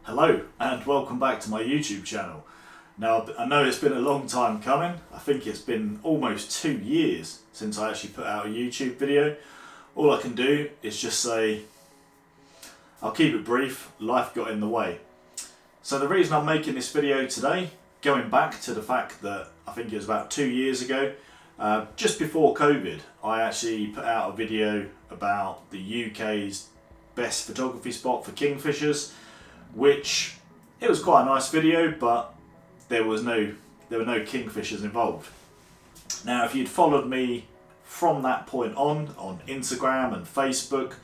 Hello and welcome back to my YouTube channel. Now I know it's been a long time coming. I think it's been almost 2 years since I actually put out a YouTube video. All I can do is just say, I'll keep it brief, life got in the way. So the reason I'm making this video today, going back to the fact that I think it was about 2 years ago, just before COVID, I actually put out a video about the UK's best photography spot for kingfishers, which it was quite a nice video, but there were no kingfishers involved. Now, if you'd followed me from that point on Instagram and Facebook,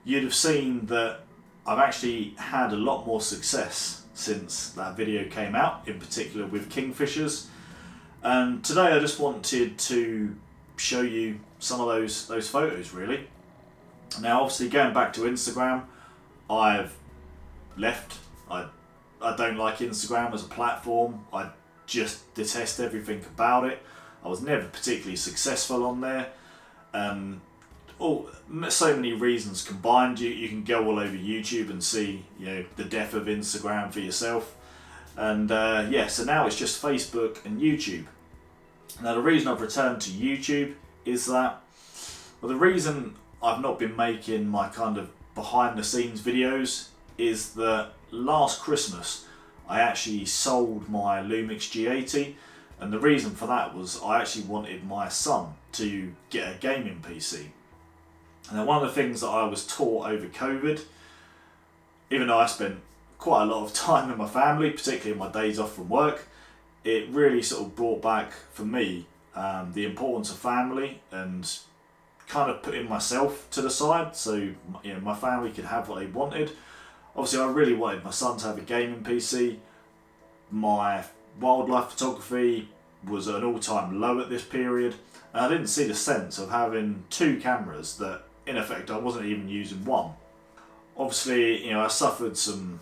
you'd have seen that I've actually had a lot more success since that video came out, in particular with kingfishers. And today I just wanted to show you some of those photos really. Now obviously going back to Instagram, I've left. I don't like Instagram as a platform. I just detest everything about it. I was never particularly successful on there. So many reasons combined. You can go all over YouTube and see, the death of Instagram for yourself. And so now it's just Facebook and YouTube. Now the reason I've returned to YouTube is that, the reason I've not been making my kind of behind the scenes videos is that last Christmas I actually sold my Lumix G80, and the reason for that was I actually wanted my son to get a gaming PC. Now one of the things that I was taught over COVID, even though I spent quite a lot of time with my family, particularly in my days off from work, it really sort of brought back for me the importance of family and kind of putting myself to the side so my family could have what they wanted. Obviously I really wanted my son to have a gaming PC. My wildlife photography was at an all-time low at this period, and I didn't see the sense of having two cameras that in effect I wasn't even using one. Obviously I suffered some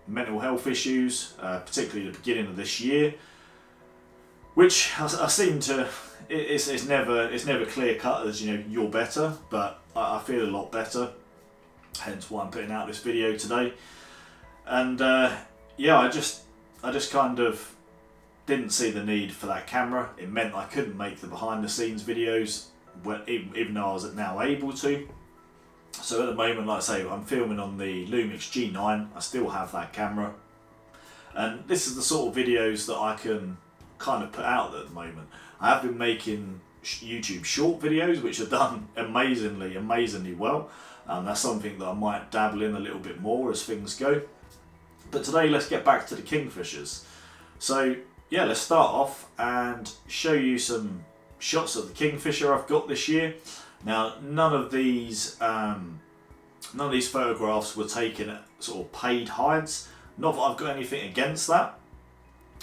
mental health issues, particularly at the beginning of this year, which I seem to, it's never clear cut as you're better, but I feel a lot better, hence why I'm putting out this video today. And I just kind of didn't see the need for that camera. It meant I couldn't make the behind the scenes videos even though I was now able to. So at the moment, like I say, I'm filming on the Lumix G9. I still have that camera, and this is the sort of videos that I can kind of put out at the moment. I have been making YouTube short videos which are done amazingly well. That's something that I might dabble in a little bit more as things go. But today let's get back to the kingfishers. So yeah, let's start off and show you some shots of the kingfisher I've got this year. Now none of these photographs were taken at sort of paid hides. Not that I've got anything against that.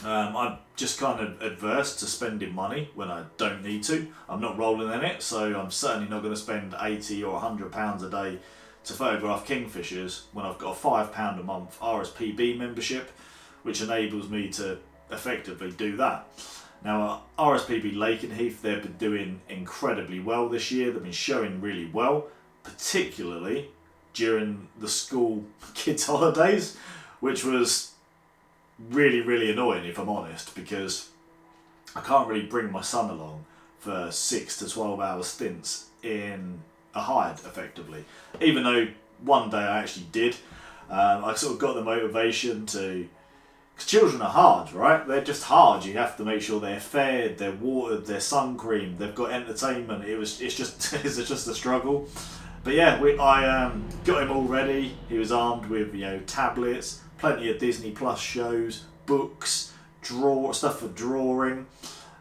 I'm just kind of adverse to spending money when I don't need to. I'm not rolling in it, so I'm certainly not going to spend £80 or £100 a day to photograph kingfishers when I've got a £5 a month RSPB membership, which enables me to effectively do that. Now RSPB Lakenheath, they've been doing incredibly well this year. They've been showing really well, particularly during the school kids holidays, which was really annoying if I'm honest, because I can't really bring my son along for 6 to 12 hour stints in a hide effectively, even though one day I actually did. I sort of got the motivation to, because children are hard, right? They're just hard. You have to make sure they're fed, they're watered, they're sun creamed, they've got entertainment. It's just a struggle. But yeah, I got him all ready. He was armed with tablets, plenty of Disney Plus shows, books, stuff for drawing,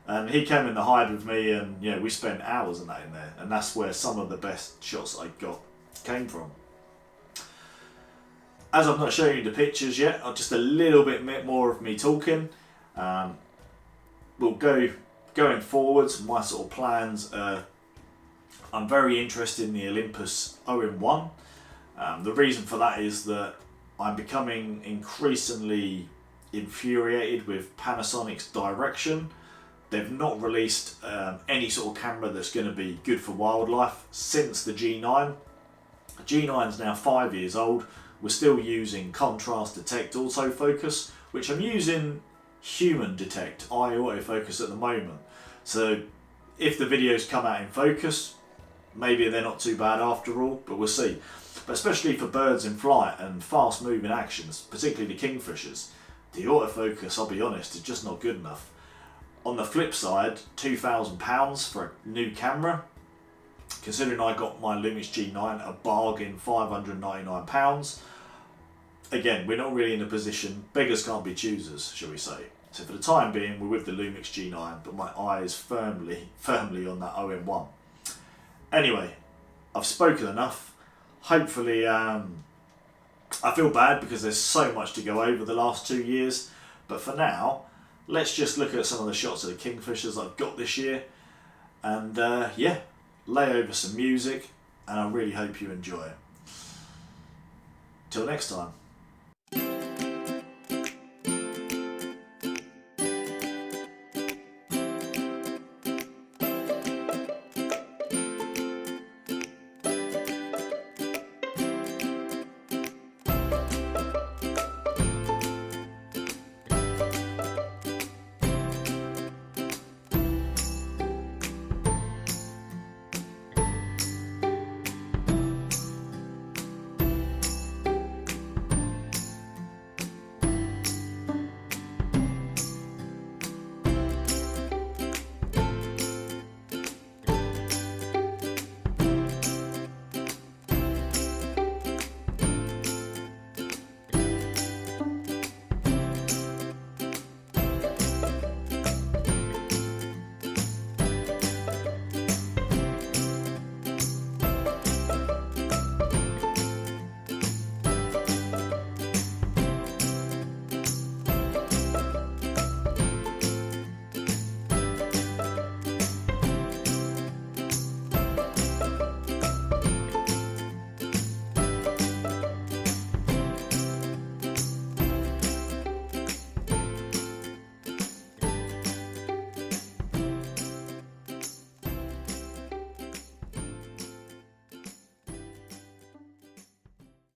and he came in the hide with me, and we spent hours on that in there, and that's where some of the best shots I got came from. As I've not shown you the pictures yet, just a little bit more of me talking. We'll going forwards. My sort of plans. I'm very interested in the Olympus OM1. The reason for that is that I'm becoming increasingly infuriated with Panasonic's direction. They've not released any sort of camera that's going to be good for wildlife since the G9. The G9 is now 5 years old. we're still using contrast detect autofocus, which I'm using human detect eye autofocus at the moment. So if the videos come out in focus, maybe they're not too bad after all, but we'll see. But especially for birds in flight and fast moving actions, particularly the Kingfishers, the autofocus, I'll be honest, is just not good enough. On the flip side, £2,000 for a new camera, considering I got my Lumix G9 a bargain, £599. Again, we're not really in a position, beggars can't be choosers, shall we say. So for the time being, we're with the Lumix G9, but my eye is firmly on that OM1. Anyway, I've spoken enough. Hopefully, I feel bad because there's so much to go over the last 2 years, but for now, let's just look at some of the shots of the Kingfishers I've got this year, and yeah, lay over some music, and I really hope you enjoy it. Till next time.